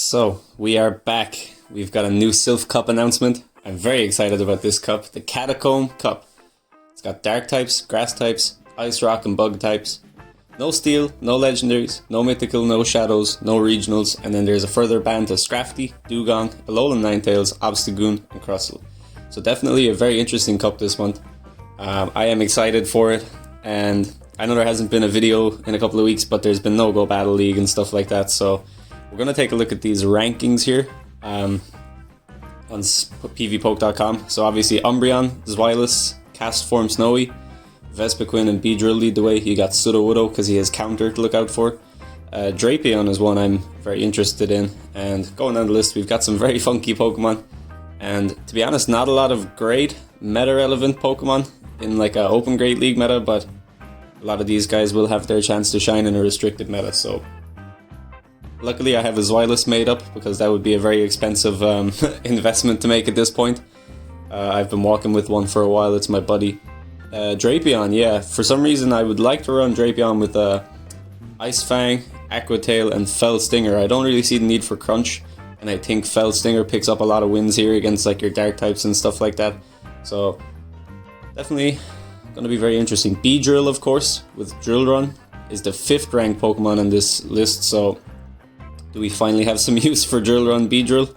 So, we are back. We've got a new Silph Cup announcement. I'm very excited about this cup, the Catacomb Cup. It's got dark types, grass types, ice, rock and bug types. No steel, no legendaries, no mythical, no shadows, no regionals, and then there's a further band of Scrafty, Dugong, Alolan Ninetales, Obstagoon, and Crustle. So definitely a very interesting cup this month. I am excited for it, and I know there hasn't been a video in a couple of weeks, but there's been no Go Battle League and stuff like that, so we're going to take a look at these rankings here on pvpoke.com. So obviously Umbreon, Zweilous, Castform Snowy, Vespiquen and Beedrill lead the way. You got Sudowoodo because he has counter to look out for. Drapion is one I'm very interested in, and going down the list we've got some very funky Pokemon, and to be honest not a lot of great meta relevant Pokemon in like a open Great League meta, but a lot of these guys will have their chance to shine in a restricted meta. So luckily I have a Zweilous made up because that would be a very expensive investment to make at this point. I've been walking with one for a while, it's my buddy. Drapion, yeah, for some reason I would like to run Drapion with Ice Fang, Aqua Tail and Fell Stinger. I don't really see the need for Crunch, and I think Fell Stinger picks up a lot of wins here against like your dark types and stuff like that. So definitely going to be very interesting. Beedrill, of course, with Drill Run, is the 5th ranked Pokemon on this list, so do we finally have some use for Drill Run Beedrill?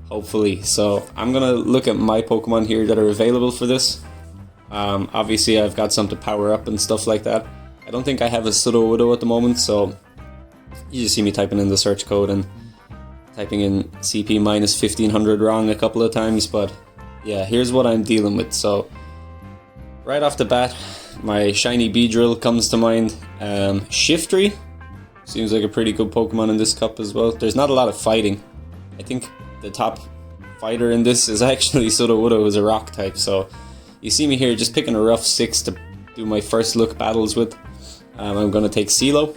Hopefully. So I'm going to look at my Pokemon here that are available for this. Obviously I've got some to power up and stuff like that. I don't think I have a Sudowoodo at the moment, so you just see me typing in the search code and typing in CP minus 1500 wrong a couple of times, but yeah, here's what I'm dealing with. So right off the bat, my shiny Beedrill comes to mind. Shiftry seems like a pretty good Pokemon in this cup as well. There's not a lot of fighting. I think the top fighter in this is actually Sudowoodo, who's a rock type, so you see me here just picking a rough 6 to do my first look battles with. I'm going to take CeeLo.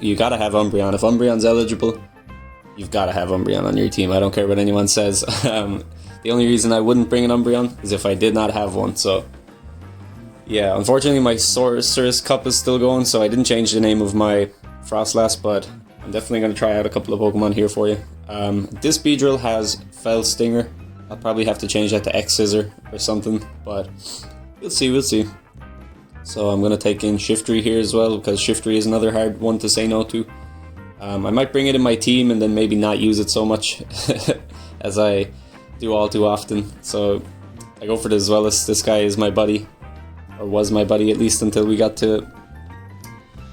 You gotta have Umbreon. If Umbreon's eligible, you've gotta have Umbreon on your team. I don't care what anyone says. The only reason I wouldn't bring an Umbreon is if I did not have one. So yeah, unfortunately my Sorceress Cup is still going, so I didn't change the name of my Frostlass, but I'm definitely going to try out a couple of Pokemon here for you. This Beedrill has Fell Stinger. I'll probably have to change that to X-Scissor or something, but we'll see. So I'm going to take in Shiftry here as well, because Shiftry is another hard one to say no to. I might bring it in my team and then maybe not use it so much as I do all too often. So I go for the Zweilous. This guy is my buddy, or was my buddy at least until we got to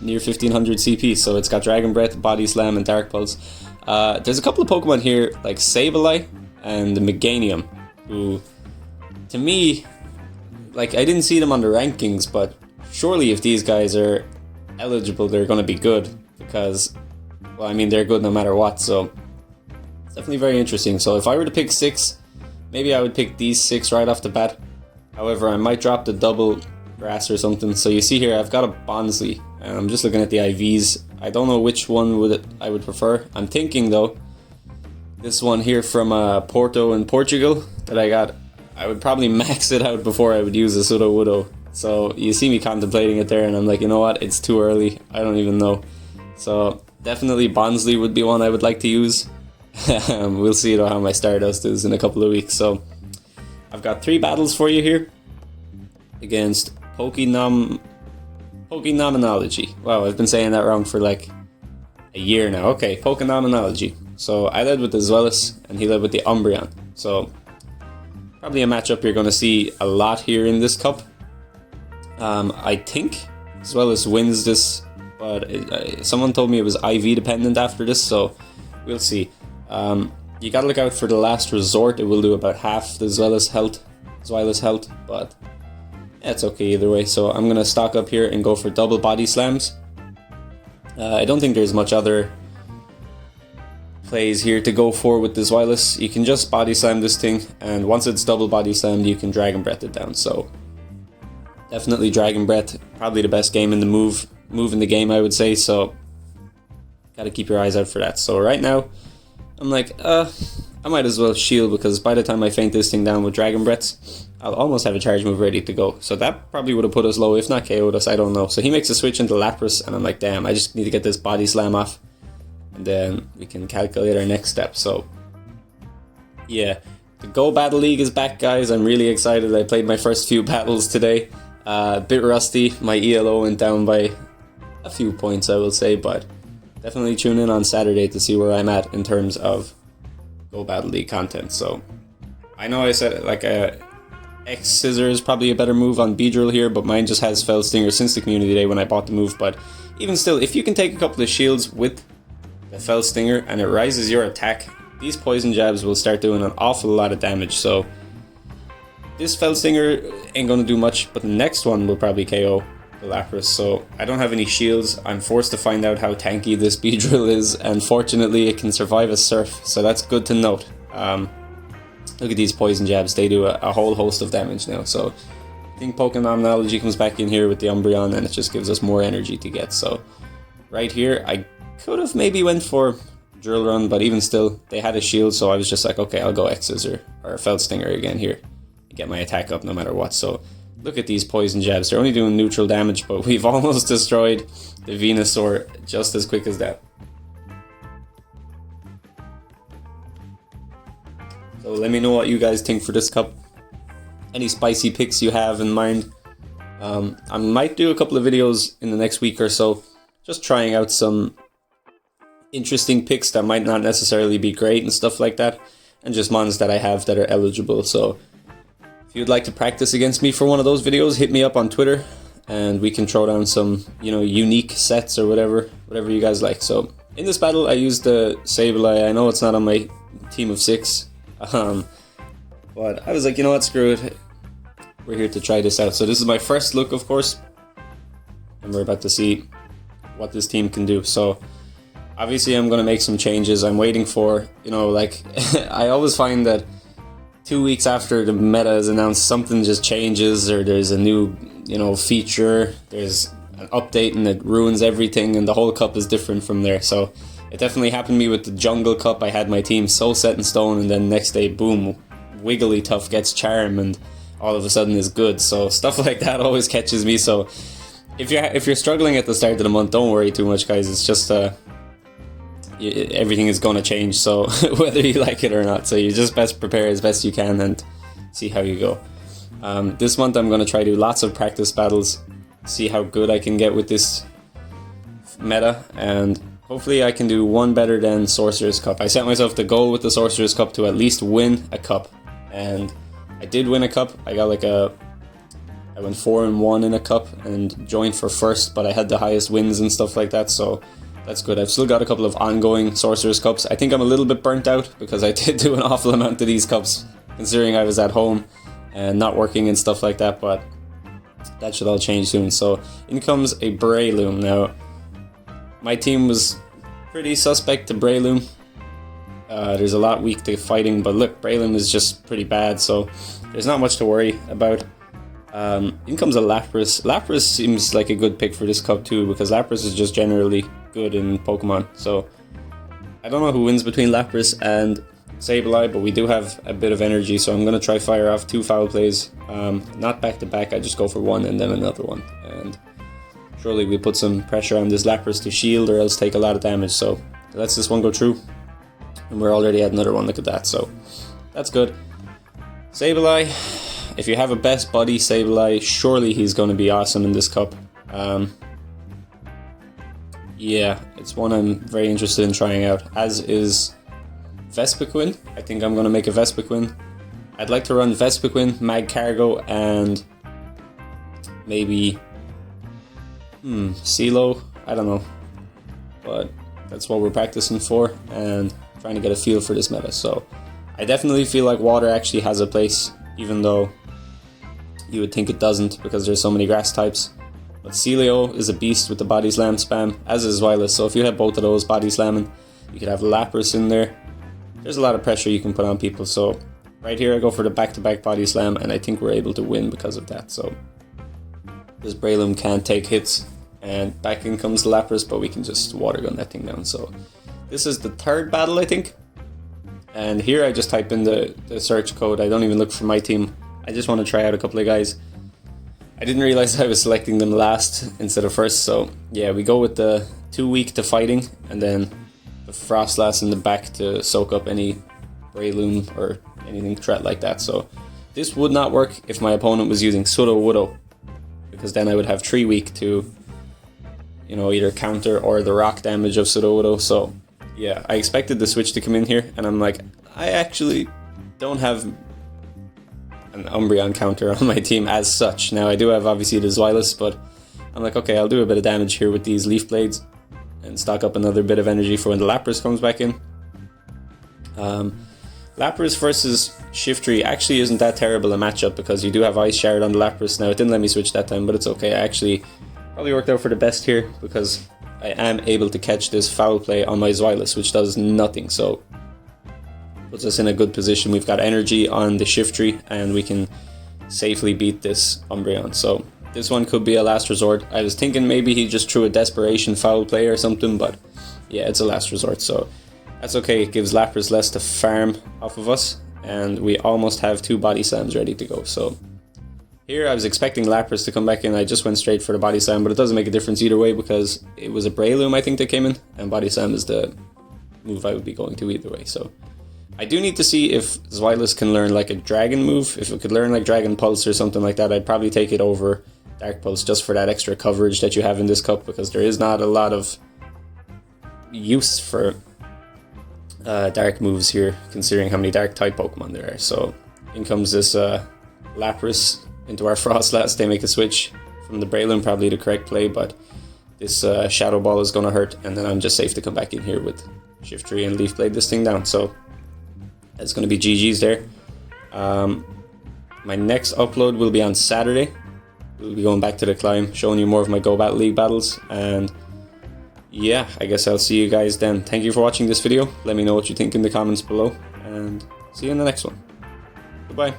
near 1500 CP. So it's got Dragon Breath, Body Slam and Dark Pulse. There's a couple of Pokemon here like Sableye and the Meganium, who to me, like, I didn't see them on the rankings, but surely if these guys are eligible they're going to be good, because, well, I mean, they're good no matter what, so it's definitely very interesting. So if I were to pick 6, maybe I would pick these 6 right off the bat. However, I might drop the double grass or something. So you see here I've got a Bonsly, and I'm just looking at the IVs. I don't know which one I would prefer. I'm thinking though this one here from Porto in Portugal that I got, I would probably max it out before I would use a Sudowoodo. So you see me contemplating it there, and I'm like, you know what, it's too early, I don't even know. So definitely Bonsly would be one I would like to use. We'll see how my Stardust is in a couple of weeks. So I've got 3 battles for you here against Pokenomenology. Wow, I've been saying that wrong for like a year now. Okay, Pokenomenology. So I led with the Zweilous and he led with the Umbreon. So probably a matchup you're going to see a lot here in this cup. I think Zweilous wins this, but someone told me it was IV dependent after this, so we'll see. You gotta look out for the Last Resort. It will do about half the Zweilous health, but yeah, it's okay either way. So I'm gonna stock up here and go for double Body Slams. I don't think there's much other plays here to go for with the Zweilous. You can just Body Slam this thing, and once it's double Body Slammed, you can Dragon Breath it down. So definitely Dragon Breath, probably the best game in the move in the game, I would say. So gotta keep your eyes out for that. So right now I'm like, I might as well shield, because by the time I faint this thing down with Dragon Breaths, I'll almost have a charge move ready to go. So that probably would have put us low, if not KO'd us, I don't know. So he makes a switch into Lapras, and I'm like, damn, I just need to get this Body Slam off. and then we can calculate our next step. So yeah, the Go Battle League is back, guys. I'm really excited. I played my first few battles today. A bit rusty. My ELO went down by a few points, I will say, but definitely tune in on Saturday to see where I'm at in terms of Go Battle League content. So I know I said like X Scissor is probably a better move on Beedrill here, but mine just has Fell Stinger since the community day when I bought the move. But even still, if you can take a couple of shields with the Fell Stinger and it rises your attack, these poison jabs will start doing an awful lot of damage. So this Fell Stinger ain't gonna do much, but the next one will probably KO the Lapras. So I don't have any shields. I'm forced to find out how tanky this Beedrill is, and fortunately it can survive a Surf, so that's good to note. Look at these poison jabs, they do a whole host of damage now. So I think Pokenomenology comes back in here with the Umbreon, and it just gives us more energy to get. So right here, I could have maybe went for Drill Run, but even still, they had a shield, so I was just like, okay, I'll go X Scissor or Fell Stinger again here and get my attack up no matter what. So look at these poison jabs, they're only doing neutral damage, but we've almost destroyed the Venusaur just as quick as that. So let me know what you guys think for this cup. Any spicy picks you have in mind. I might do a couple of videos in the next week or so, just trying out some interesting picks that might not necessarily be great and stuff like that, and just mons that I have that are eligible. So if you'd like to practice against me for one of those videos, hit me up on Twitter and we can throw down some, you know, unique sets or whatever you guys like. So in this battle I used the Sableye. I know it's not on my team of 6. But I was like, you know what, screw it. We're here to try this out. So this is my first look, of course, and we're about to see what this team can do. So obviously I'm going to make some changes. I'm waiting for, you know, like, I always find that 2 weeks after the meta is announced, something just changes, or there's a new, you know, feature, there's an update and it ruins everything, and the whole cup is different from there. So it definitely happened to me with the Jungle Cup. I had my team so set in stone, and then next day, boom, Wigglytuff gets Charm, and all of a sudden is good. So stuff like that always catches me. So if you're struggling at the start of the month, don't worry too much, guys. It's just everything is going to change. So whether you like it or not, so you just best prepare as best you can and see how you go. This month I'm going to try to do lots of practice battles, see how good I can get with this meta, and hopefully I can do one better than Sorcerer's Cup. I set myself the goal with the Sorcerer's Cup to at least win a cup, and I did win a cup. I got like I went 4-1 in a cup and joined for first, but I had the highest wins and stuff like that, so that's good. I've still got a couple of ongoing Sorcerer's Cups. I think I'm a little bit burnt out because I did do an awful amount of these cups, considering I was at home and not working and stuff like that, but that should all change soon. So in comes a Breloom. Now, my team was pretty suspect to Breloom. There's a lot weak to fighting, but look, Breloom is just pretty bad, so there's not much to worry about. In comes a Lapras. Lapras seems like a good pick for this cup too, because Lapras is just generally good in Pokemon. So I don't know who wins between Lapras and Sableye, but we do have a bit of energy, so I'm going to try fire off 2 foul plays. Not back to back, I just go for one and then another one. And surely we put some pressure on this Lapras to shield or else take a lot of damage. So let's this one go through. And we're already at another one, look at that. So that's good. Sableye, if you have a best buddy Sableye, surely he's going to be awesome in this cup. Yeah, it's one I'm very interested in trying out, as is Vespiquen. I think I'm going to make a Vespiquen. I'd like to run Vespiquen, Magcargo, and maybe CeeLo. I don't know, but that's what we're practicing for and trying to get a feel for this meta. So I definitely feel like water actually has a place, even though you would think it doesn't because there's so many grass types. But CeeLo is a beast with the body slam spam, as is Zweilous. So if you have both of those body slamming, you could have Lapras in there. There's a lot of pressure you can put on people. So right here I go for the back-to-back body slam, and I think we're able to win because of that. So this Breloom can't take hits, and back in comes the Lapras, but we can just water gun that thing down. So this is the third battle, I think. And here I just type in the search code. I don't even look for my team. I just want to try out a couple of guys. I didn't realize I was selecting them last instead of first. So yeah, we go with the 2 weak to fighting, and then the Frostlass in the back to soak up any Breloom or anything threat like that. So this would not work if my opponent was using Sudowoodo, because then I would have 3 weak to, you know, either counter or the rock damage of Sudowoodo. So yeah, I expected the switch to come in here, and I'm like, I actually don't have an Umbreon counter on my team as such. Now I do have obviously the Zweilous, but I'm like, okay, I'll do a bit of damage here with these Leaf Blades and stock up another bit of energy for when the Lapras comes back in. Lapras versus Shiftry actually isn't that terrible a matchup, because you do have Ice Shard on the Lapras. Now it didn't let me switch that time, but it's okay. I actually probably worked out for the best here, because I am able to catch this Foul Play on my Zweilous, which does nothing. So puts us in a good position. We've got energy on the Shiftry, and we can safely beat this Umbreon. So this one could be a last resort. I was thinking maybe he just threw a desperation Foul Play or something, but yeah, it's a last resort. So that's okay. It gives Lapras less to farm off of us, and we almost have 2 Body Slams ready to go. So here I was expecting Lapras to come back in. I just went straight for the Body Slam, but it doesn't make a difference either way, because it was a Breloom I think that came in, and Body Slam is the move I would be going to either way. So I do need to see if Zweilous can learn like a Dragon move. If it could learn like Dragon Pulse or something like that, I'd probably take it over Dark Pulse just for that extra coverage that you have in this cup, because there is not a lot of use for dark moves here, considering how many dark type Pokemon there are. So in comes this Lapras into our Frostlass. They make a switch from the Breloom, probably the correct play, but this Shadow Ball is going to hurt, and then I'm just safe to come back in here with Shiftry and Leaf Blade this thing down. So it's going to be GG's there. My next upload will be on Saturday. We'll be going back to the climb, showing you more of my Go Battle League battles, and yeah, I guess I'll see you guys then. Thank you for watching this video. Let me know what you think in the comments below, and see you in the next one. Goodbye.